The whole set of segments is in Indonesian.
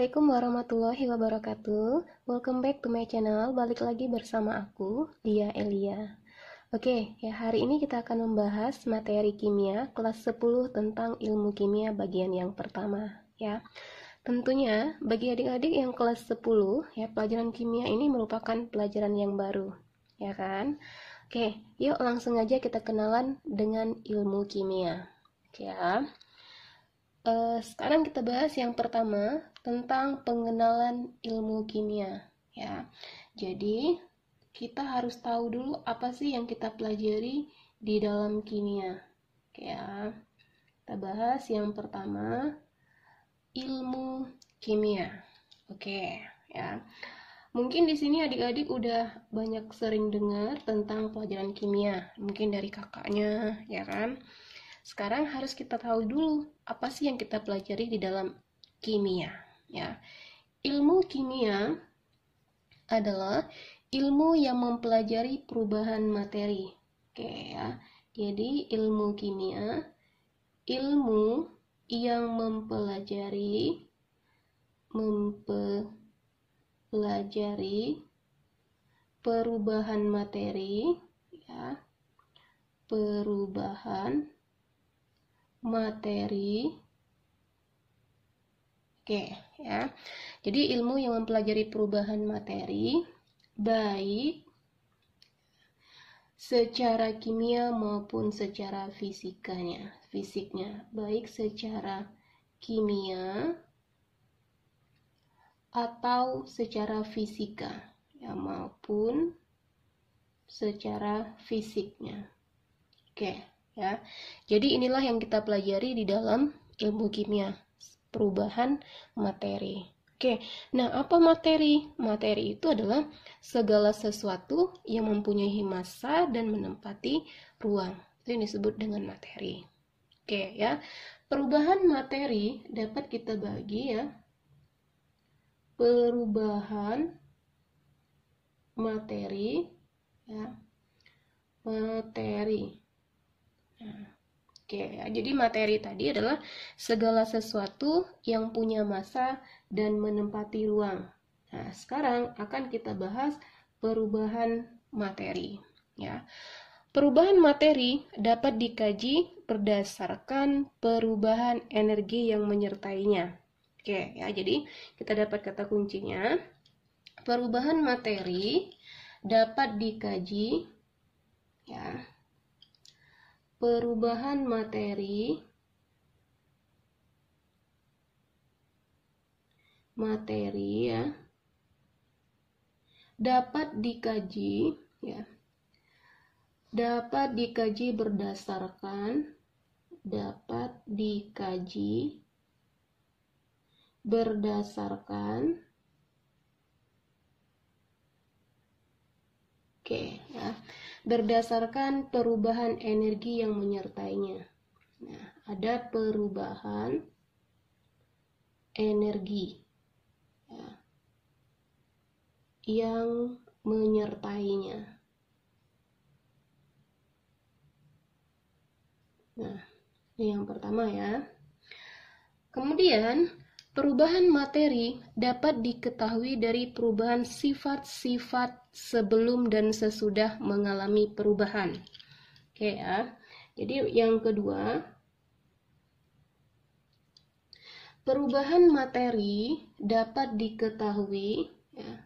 Assalamualaikum warahmatullahi wabarakatuh. Welcome back to my channel. Balik lagi bersama aku, Lia Elia. Oke, ya hari ini kita akan membahas materi kimia kelas 10 tentang ilmu kimia bagian yang pertama, ya. Tentunya bagi adik-adik yang kelas 10, ya pelajaran kimia ini merupakan pelajaran yang baru, ya kan? Oke, yuk langsung aja kita kenalan dengan ilmu kimia. Oke, ya. Sekarang kita bahas yang pertama tentang pengenalan ilmu kimia, ya. Jadi kita harus tahu dulu apa sih yang kita pelajari di dalam kimia. Oke, ya. Kita bahas yang pertama ilmu kimia. Oke, ya. Mungkin di sini adik-adik udah banyak sering dengar tentang pelajaran kimia, mungkin dari kakaknya, ya kan? Sekarang harus kita tahu dulu apa sih yang kita pelajari di dalam kimia, ya. Ilmu kimia adalah ilmu yang mempelajari perubahan materi. Oke, ya. Jadi ilmu kimia ilmu yang mempelajari perubahan materi, ya. Perubahan materi. Oke, ya. Jadi ilmu yang mempelajari perubahan materi baik secara kimia maupun secara fisiknya, baik secara kimia atau secara fisika, ya, maupun secara fisiknya. Oke, ya. Jadi inilah yang kita pelajari di dalam ilmu kimia, perubahan materi. Oke, nah apa materi? Materi itu adalah segala sesuatu yang mempunyai massa dan menempati ruang. Itu yang disebut dengan materi. Oke, ya. Perubahan materi dapat kita bagi, ya. Perubahan materi, ya. Materi. Oke, ya, jadi materi tadi adalah segala sesuatu yang punya massa dan menempati ruang. Nah, sekarang akan kita bahas perubahan materi, ya. Perubahan materi dapat dikaji berdasarkan perubahan energi yang menyertainya. Oke, ya, jadi kita dapat kata kuncinya. Perubahan materi dapat dikaji, ya. Perubahan materi ya dapat dikaji, ya. Dapat dikaji berdasarkan berdasarkan perubahan energi yang menyertainya. Nah, ada perubahan energi, ya, yang menyertainya. Nah, ini yang pertama, ya. Kemudian perubahan materi dapat diketahui dari perubahan sifat-sifat sebelum dan sesudah mengalami perubahan. Oke, ya. Jadi yang kedua, perubahan materi dapat diketahui, ya.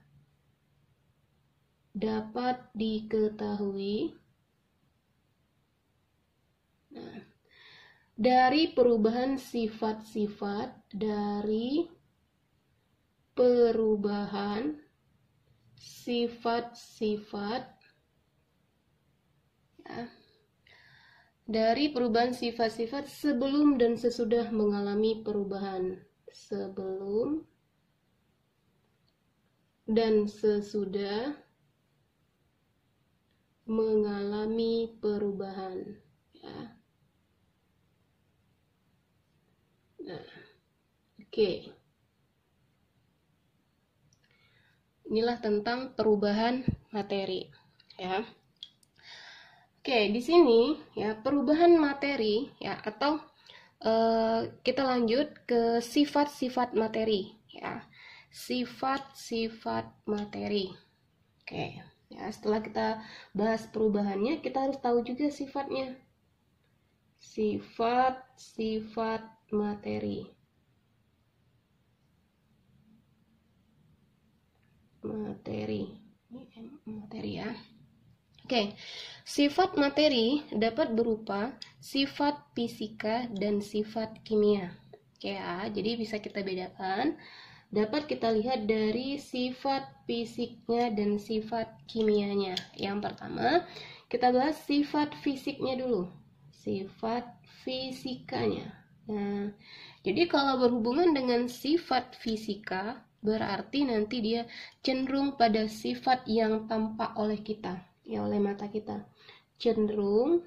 Dapat diketahui, nah, dari perubahan sifat-sifat, ya, dari perubahan sifat-sifat sebelum dan sesudah mengalami perubahan. Sebelum dan sesudah mengalami perubahan, ya. Nah, oke. Inilah tentang perubahan materi, ya. Oke, di sini, ya, perubahan materi, ya, atau kita lanjut ke sifat-sifat materi. ya. Sifat-sifat materi. Oke, ya setelah kita bahas perubahannya, kita harus tahu juga sifatnya. Sifat-sifat materi. Materi ya. Oke, sifat materi dapat berupa sifat fisika dan sifat kimia. Oke ya, jadi bisa kita bedakan. Dapat kita lihat dari sifat fisiknya dan sifat kimianya. Yang pertama, kita bahas sifat fisiknya dulu. Sifat fisikanya. Nah, jadi kalau berhubungan dengan sifat fisika, berarti nanti dia cenderung pada sifat yang tampak oleh kita, ya oleh mata kita. Cenderung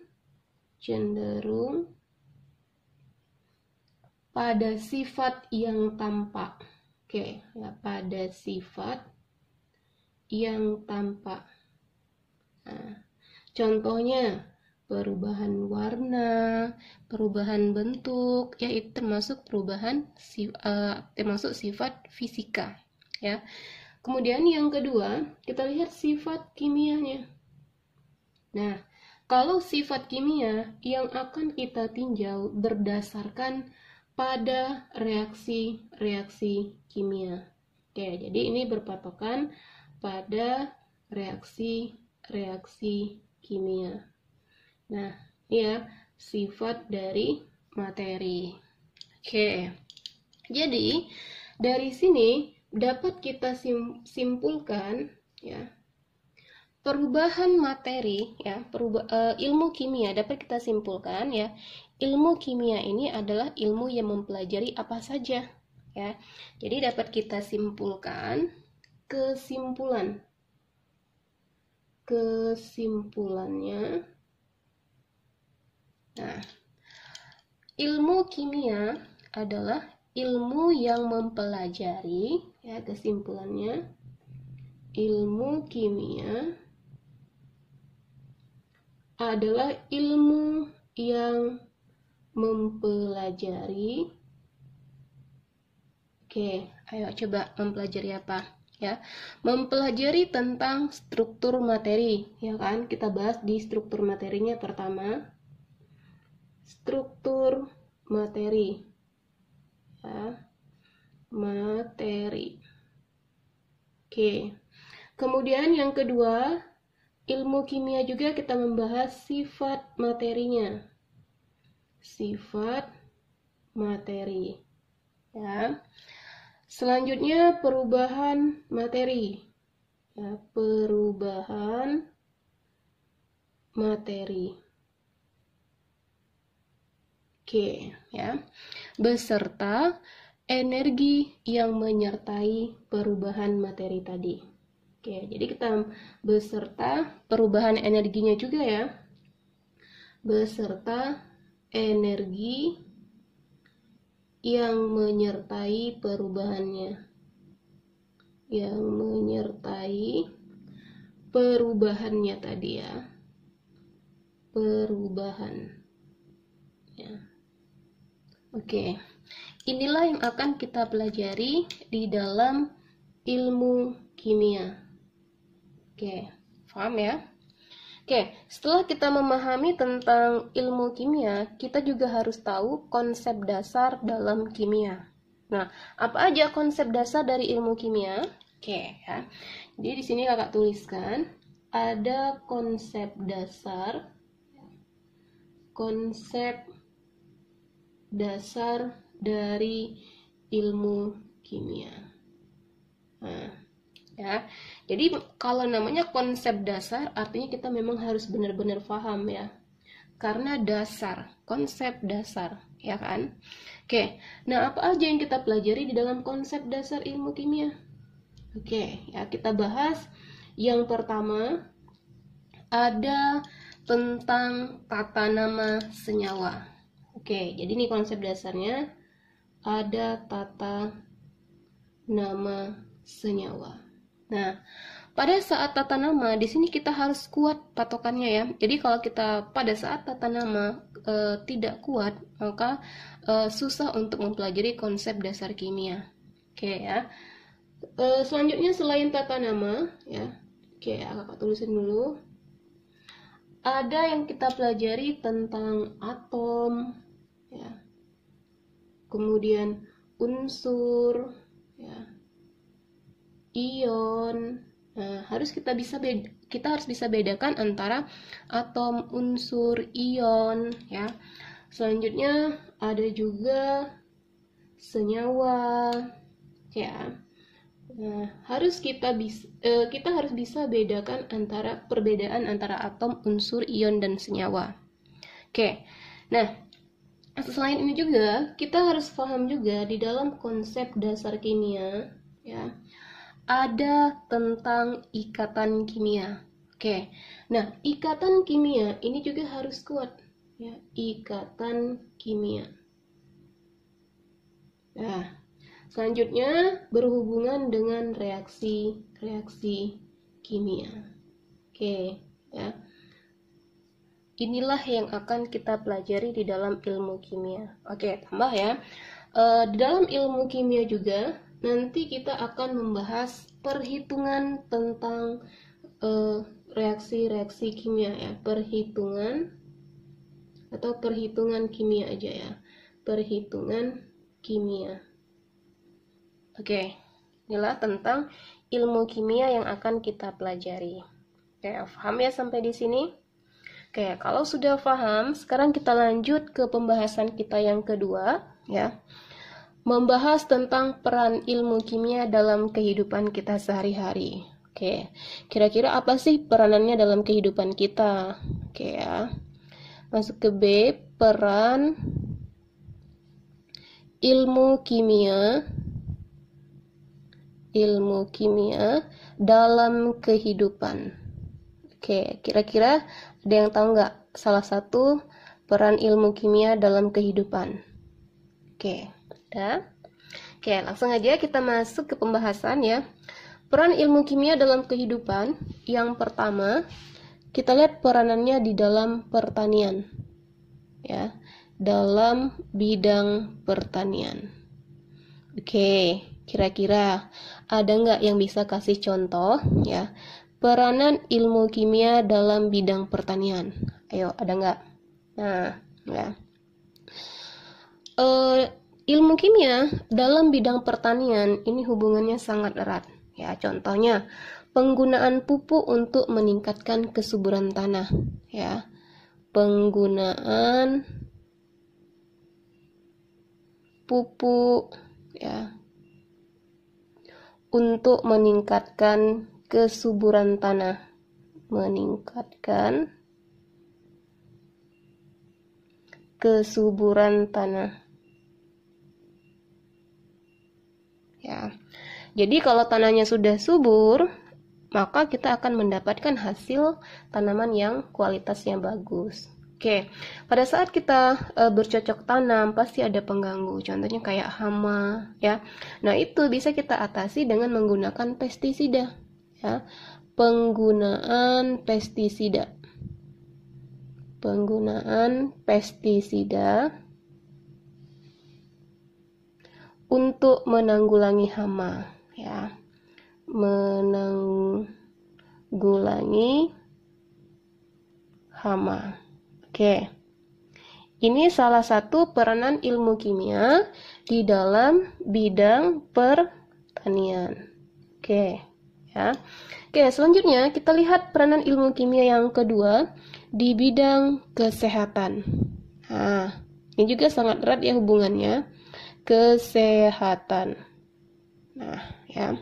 pada sifat yang tampak. Oke, ya, pada sifat yang tampak. Nah, contohnya perubahan warna, perubahan bentuk, ya itu termasuk termasuk sifat fisika, ya. Kemudian yang kedua, kita lihat sifat kimianya. Nah, kalau sifat kimia yang akan kita tinjau berdasarkan pada reaksi-reaksi kimia. Oke, jadi ini berpatokan pada reaksi-reaksi kimia. Nah, ya, sifat dari materi. Oke. Jadi, dari sini dapat kita simpulkan ya, perubahan materi ya, ilmu kimia dapat kita simpulkan ya, ilmu kimia ini adalah ilmu yang mempelajari apa saja ya. Jadi dapat kita simpulkan kesimpulannya. Nah, ilmu kimia adalah ilmu yang mempelajari ya, kesimpulannya ilmu kimia adalah ilmu yang mempelajari. Oke, ayo coba mempelajari apa? Ya, mempelajari tentang struktur materi, ya kan? Kita bahas di struktur materinya pertama. Struktur materi. Ya, materi. Oke. Kemudian yang kedua, ilmu kimia juga kita membahas sifat materinya. Sifat materi. Ya. Selanjutnya perubahan materi. Ya, perubahan materi. Oke, ya. Beserta energi yang menyertai perubahan materi tadi. Oke, jadi kita beserta perubahan energinya juga ya. Beserta energi yang menyertai perubahannya. Yang menyertai perubahannya tadi ya. Perubahan. Ya. Oke. Inilah yang akan kita pelajari di dalam ilmu kimia. Oke, paham ya? Oke, setelah kita memahami tentang ilmu kimia, kita juga harus tahu konsep dasar dalam kimia. Nah, apa aja konsep dasar dari ilmu kimia? Oke, ya. Jadi di sini kakak tuliskan ada konsep dasar. Konsep dasar dari ilmu kimia. Nah, ya. Jadi kalau namanya konsep dasar artinya kita memang harus benar-benar paham ya. Karena dasar, konsep dasar, ya kan? Oke. Nah, apa aja yang kita pelajari di dalam konsep dasar ilmu kimia? Oke, ya kita bahas yang pertama ada tentang tata nama senyawa. Oke, jadi ini konsep dasarnya ada tata nama senyawa. Nah, pada saat tata nama di sini kita harus kuat patokannya ya. Jadi kalau kita pada saat tata nama tidak kuat, maka susah untuk mempelajari konsep dasar kimia. Oke ya. Selanjutnya selain tata nama ya. Oke, kakak tulisin dulu. Ada yang kita pelajari tentang atom ya. Kemudian unsur ya. Ion. Nah, kita harus bisa bedakan antara atom, unsur, ion ya. Selanjutnya ada juga senyawa ya. Nah, kita harus bisa bedakan perbedaan antara atom, unsur, ion dan senyawa. Oke. Nah, selain ini juga kita harus paham juga di dalam konsep dasar kimia ya. Ada tentang ikatan kimia. Oke. Nah, ikatan kimia ini juga harus kuat ya, ikatan kimia. Nah, selanjutnya berhubungan dengan reaksi kimia. Oke, ya. Inilah yang akan kita pelajari di dalam ilmu kimia. Oke, tambah ya. Di dalam ilmu kimia juga nanti kita akan membahas perhitungan tentang reaksi-reaksi kimia ya. Perhitungan kimia aja ya. Perhitungan kimia. Oke, inilah tentang ilmu kimia yang akan kita pelajari. Oke, paham ya sampai di sini? Oke, kalau sudah paham, sekarang kita lanjut ke pembahasan kita yang kedua, ya. Membahas tentang peran ilmu kimia dalam kehidupan kita sehari-hari. Oke, kira-kira apa sih peranannya dalam kehidupan kita? Oke ya. Masuk ke B, peran ilmu kimia dalam kehidupan. Oke, kira-kira ada yang tahu nggak salah satu peran ilmu kimia dalam kehidupan? Oke, ada. Oke, langsung aja kita masuk ke pembahasan ya. Peran ilmu kimia dalam kehidupan. Yang pertama, kita lihat peranannya di dalam pertanian. Ya, dalam bidang pertanian. Oke, kira-kira ada nggak yang bisa kasih contoh ya? Peranan ilmu kimia dalam bidang pertanian. Ayo, ada nggak? Nah, ya. Ilmu kimia dalam bidang pertanian ini hubungannya sangat erat. Ya, contohnya penggunaan pupuk untuk meningkatkan kesuburan tanah. Ya, penggunaan pupuk ya untuk meningkatkan kesuburan tanah, meningkatkan kesuburan tanah. Ya. Jadi kalau tanahnya sudah subur, maka kita akan mendapatkan hasil tanaman yang kualitasnya bagus. Oke, pada saat kita bercocok tanam pasti ada pengganggu, contohnya kayak hama, ya. Nah itu bisa kita atasi dengan menggunakan pestisida, ya. Penggunaan pestisida untuk menanggulangi hama, ya. Menanggulangi hama. Oke, ini salah satu peranan ilmu kimia di dalam bidang pertanian. Oke, ya. Oke, selanjutnya kita lihat peranan ilmu kimia yang kedua di bidang kesehatan. Nah, ini juga sangat erat ya hubungannya. Kesehatan. Nah, ya.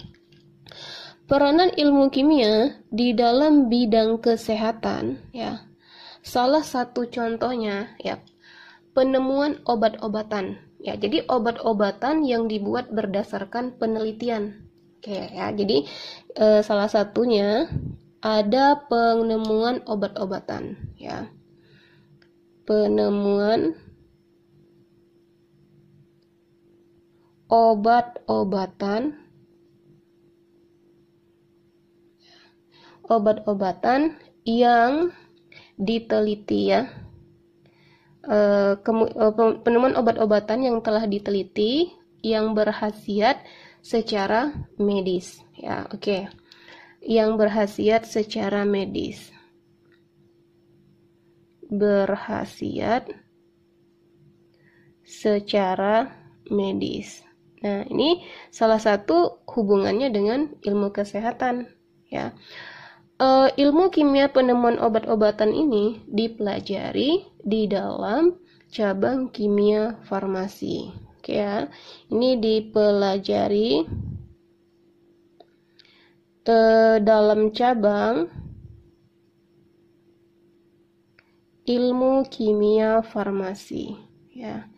Peranan ilmu kimia di dalam bidang kesehatan, ya. Salah satu contohnya ya penemuan obat-obatan. Ya, jadi obat-obatan yang dibuat berdasarkan penelitian. Oke ya, jadi salah satunya ada penemuan obat-obatan ya. Penemuan obat-obatan yang diteliti ya. Penemuan obat-obatan yang telah diteliti yang berkhasiat secara medis. Ya, oke. Yang berkhasiat secara medis. Berkhasiat secara medis. Nah, ini salah satu hubungannya dengan ilmu kesehatan, ya. Ilmu kimia penemuan obat-obatan ini dipelajari di dalam cabang kimia farmasi. Oke ya, ini dipelajari dalam cabang ilmu kimia farmasi, ya,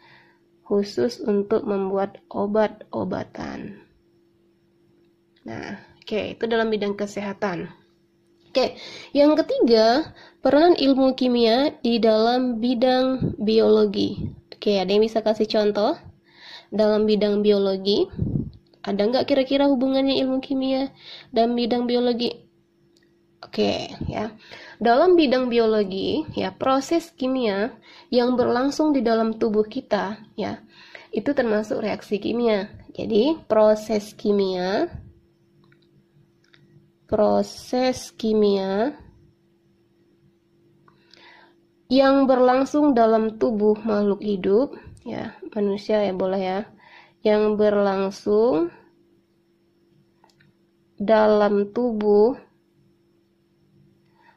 khusus untuk membuat obat-obatan. Nah, oke, itu dalam bidang kesehatan. Oke, yang ketiga, peranan ilmu kimia di dalam bidang biologi. Oke, ada yang bisa kasih contoh? Dalam bidang biologi, ada nggak kira-kira hubungannya ilmu kimia dan bidang biologi? Oke, ya. Dalam bidang biologi, ya, proses kimia yang berlangsung di dalam tubuh kita, ya, itu termasuk reaksi kimia. Jadi, proses kimia yang berlangsung dalam tubuh makhluk hidup, ya, manusia ya boleh ya, yang berlangsung dalam tubuh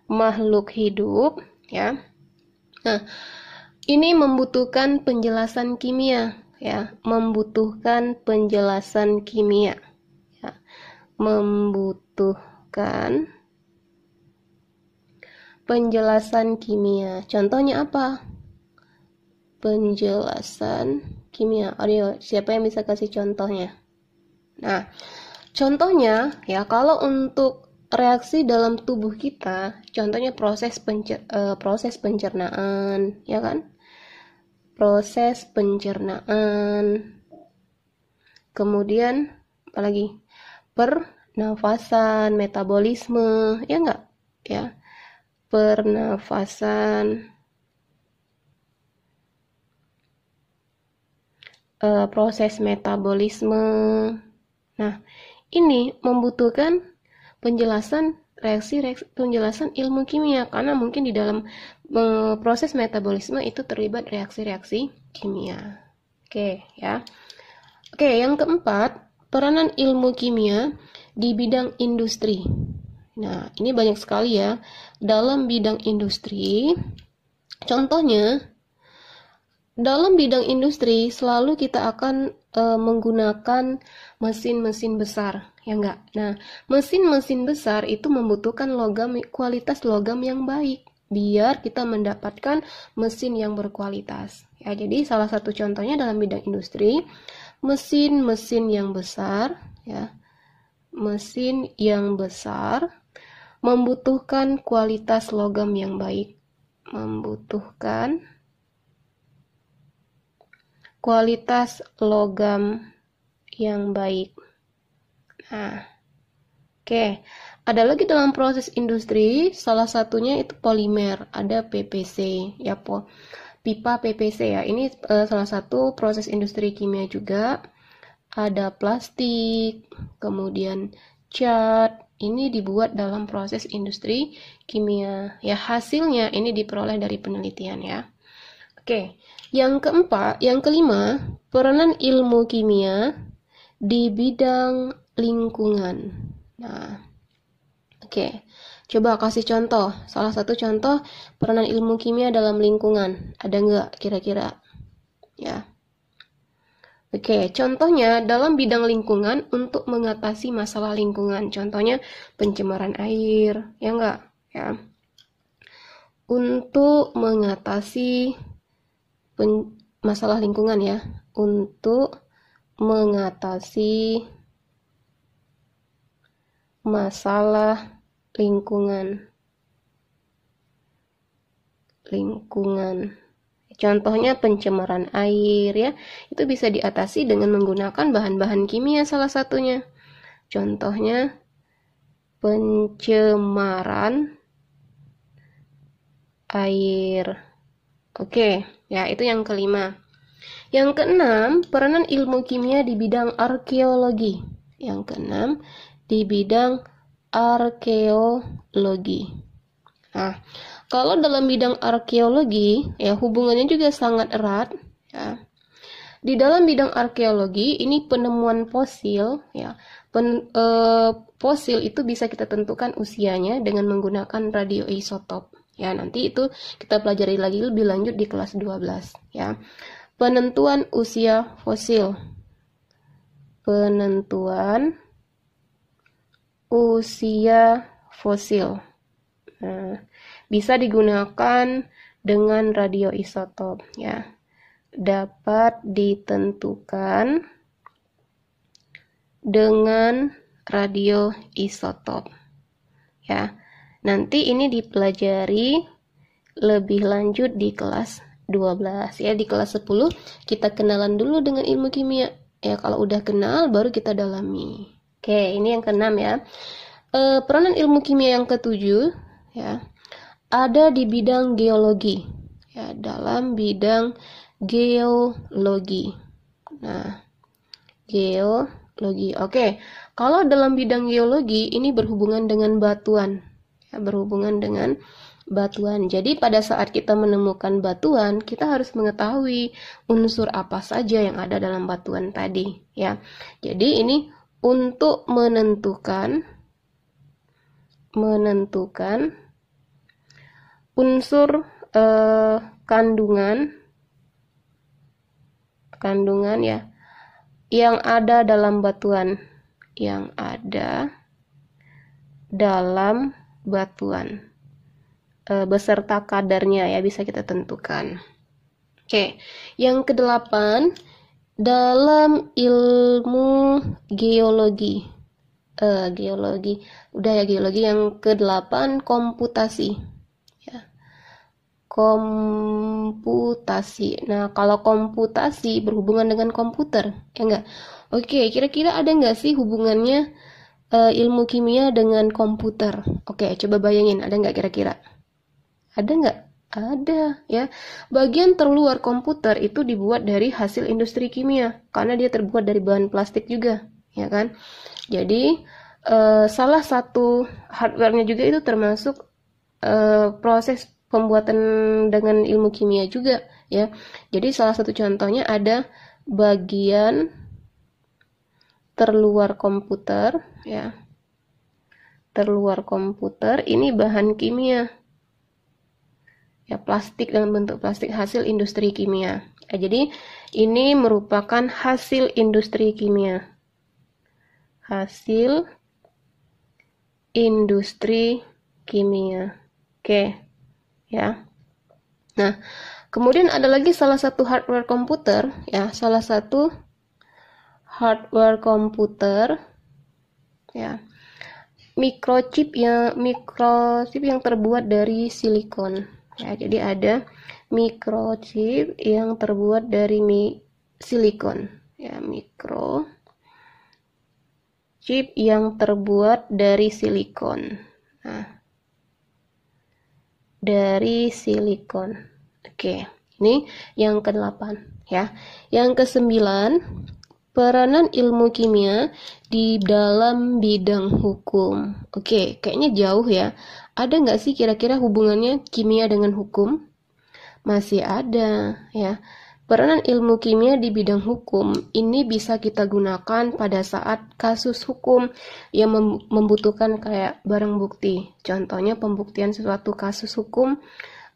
makhluk hidup, ya. Nah, ini membutuhkan penjelasan kimia, ya, membutuhkan penjelasan kimia, ya, membutuhkan penjelasan kimia. Contohnya apa? Penjelasan kimia. Ayo, siapa yang bisa kasih contohnya? Nah, contohnya ya, kalau untuk reaksi dalam tubuh kita, contohnya proses pencernaan, ya kan? Proses pencernaan. Kemudian apalagi? Pernafasan, metabolisme, ya enggak? Ya. Pernafasan, proses metabolisme. Nah, ini membutuhkan penjelasan penjelasan ilmu kimia, karena mungkin di dalam proses metabolisme itu terlibat reaksi-reaksi kimia. Oke, ya. Oke, yang keempat, peranan ilmu kimia di bidang industri. Nah, ini banyak sekali ya. Dalam bidang industri, contohnya, dalam bidang industri selalu kita akan menggunakan mesin-mesin besar, ya enggak? Nah, mesin-mesin besar itu membutuhkan kualitas logam yang baik, biar kita mendapatkan mesin yang berkualitas. Ya, jadi salah satu contohnya dalam bidang industri, mesin-mesin yang besar, ya, mesin yang besar membutuhkan kualitas logam yang baik. Membutuhkan kualitas logam yang baik. Nah, oke. Ada lagi dalam proses industri, salah satunya itu polimer. Ada PPC, ya, pipa PPC ya. Ini salah satu proses industri kimia juga. Ada plastik, kemudian cat. Ini dibuat dalam proses industri kimia. Ya, hasilnya ini diperoleh dari penelitian ya. Oke, yang kelima, peranan ilmu kimia di bidang lingkungan. Nah, oke. Coba kasih contoh. Salah satu contoh peranan ilmu kimia dalam lingkungan. Ada nggak kira-kira? Ya. Oke, contohnya dalam bidang lingkungan untuk mengatasi masalah lingkungan. Contohnya pencemaran air, ya enggak? Ya. Untuk mengatasi masalah lingkungan ya. Untuk mengatasi masalah lingkungan. Contohnya pencemaran air ya, itu bisa diatasi dengan menggunakan bahan-bahan kimia salah satunya. Contohnya pencemaran air. Oke, ya itu yang kelima. Yang keenam, peranan ilmu kimia di bidang arkeologi. Yang keenam, di bidang arkeologi. Nah, kalau dalam bidang arkeologi, ya hubungannya juga sangat erat, ya. Di dalam bidang arkeologi, ini penemuan fosil, ya. Fosil itu bisa kita tentukan usianya dengan menggunakan radioisotop. Ya, nanti itu kita pelajari lagi lebih lanjut di kelas 12, ya. Penentuan usia fosil. Penentuan usia fosil. Nah, bisa digunakan dengan radioisotop, ya. Dapat ditentukan dengan radioisotop, ya. Nanti ini dipelajari lebih lanjut di kelas 12, ya. Di kelas 10 kita kenalan dulu dengan ilmu kimia, ya. Kalau udah kenal baru kita dalami. Oke, ini yang keenam, ya. Peranan ilmu kimia yang ketujuh, ya, ada di bidang geologi, ya, dalam bidang geologi. Nah, geologi. Oke, kalau dalam bidang geologi ini berhubungan dengan batuan, ya, berhubungan dengan batuan. Jadi pada saat kita menemukan batuan, kita harus mengetahui unsur apa saja yang ada dalam batuan tadi, ya. Jadi ini untuk menentukan unsur kandungan ya yang ada dalam batuan, beserta kadarnya, ya, bisa kita tentukan. Oke, yang kedelapan, dalam ilmu geologi. Udah ya, geologi. Yang kedelapan, komputasi. Ya. Komputasi. Nah, kalau komputasi berhubungan dengan komputer, ya enggak? Oke, kira-kira ada enggak sih hubungannya ilmu kimia dengan komputer? Oke, coba bayangin, ada enggak kira-kira? Ada enggak? Ada, ya. Bagian terluar komputer itu dibuat dari hasil industri kimia, karena dia terbuat dari bahan plastik juga, ya kan? Jadi, salah satu hardware-nya juga itu termasuk proses pembuatan dengan ilmu kimia juga, ya. Jadi, salah satu contohnya ada bagian terluar komputer, ya. Terluar komputer ini bahan kimia, ya, plastik, dalam bentuk plastik hasil industri kimia. Jadi ini merupakan hasil industri kimia. Hasil industri kimia. Oke, ya. Nah, kemudian ada lagi salah satu hardware komputer, ya, ya. Microchip yang terbuat dari silikon. Ya, jadi ada microchip yang terbuat dari silikon, ya, microchip yang terbuat dari silikon. Nah, dari silikon. Oke, ini yang ke-8, ya. Yang ke-9, peranan ilmu kimia di dalam bidang hukum. Oke, kayaknya jauh, ya. Ada nggak sih kira-kira hubungannya kimia dengan hukum? Masih ada, ya. Peranan ilmu kimia di bidang hukum ini bisa kita gunakan pada saat kasus hukum yang membutuhkan kayak barang bukti. Contohnya pembuktian suatu kasus hukum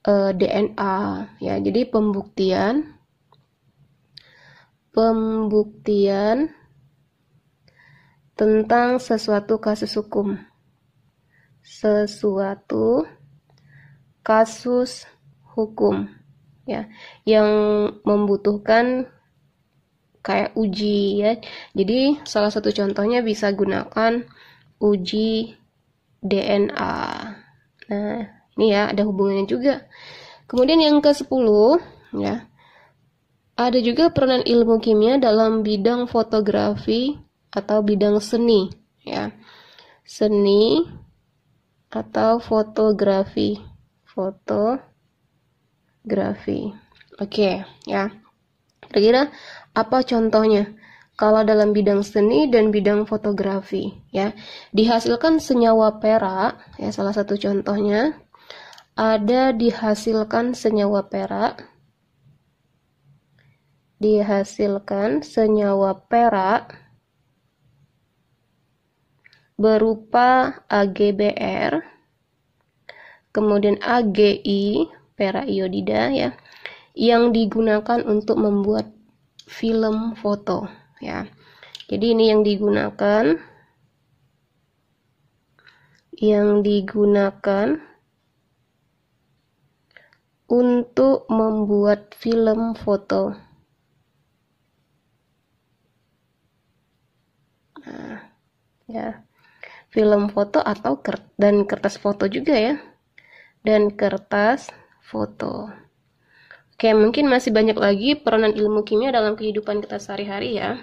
DNA, ya. Jadi pembuktian tentang sesuatu kasus hukum. Ya, yang membutuhkan kayak uji, ya. Jadi salah satu contohnya bisa gunakan uji DNA. Nah, ini, ya, ada hubungannya juga. Kemudian yang ke-10, ya, ada juga peranan ilmu kimia dalam bidang fotografi atau bidang seni, ya. Seni atau fotografi. Oke, ya. Kira-kira apa contohnya? kalau dalam bidang seni dan bidang fotografi ya. Dihasilkan senyawa perak ya, salah satu contohnya ada dihasilkan senyawa perak berupa AgBr, kemudian AgI, perak iodida ya, yang digunakan untuk membuat film foto ya. Jadi ini yang digunakan untuk membuat film foto. Nah, ya. Film foto atau dan kertas foto juga ya. Dan kertas foto. Oke, mungkin masih banyak lagi peranan ilmu kimia dalam kehidupan kita sehari-hari ya.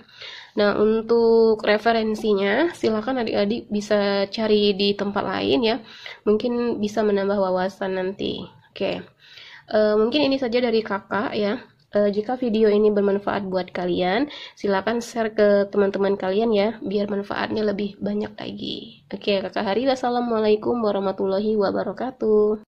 Nah, untuk referensinya, silakan adik-adik bisa cari di tempat lain ya. Mungkin bisa menambah wawasan nanti. Oke, mungkin ini saja dari kakak ya. Jika video ini bermanfaat buat kalian, silakan share ke teman-teman kalian ya, biar manfaatnya lebih banyak lagi. Oke, kakak Hari, wassalamualaikum warahmatullahi wabarakatuh.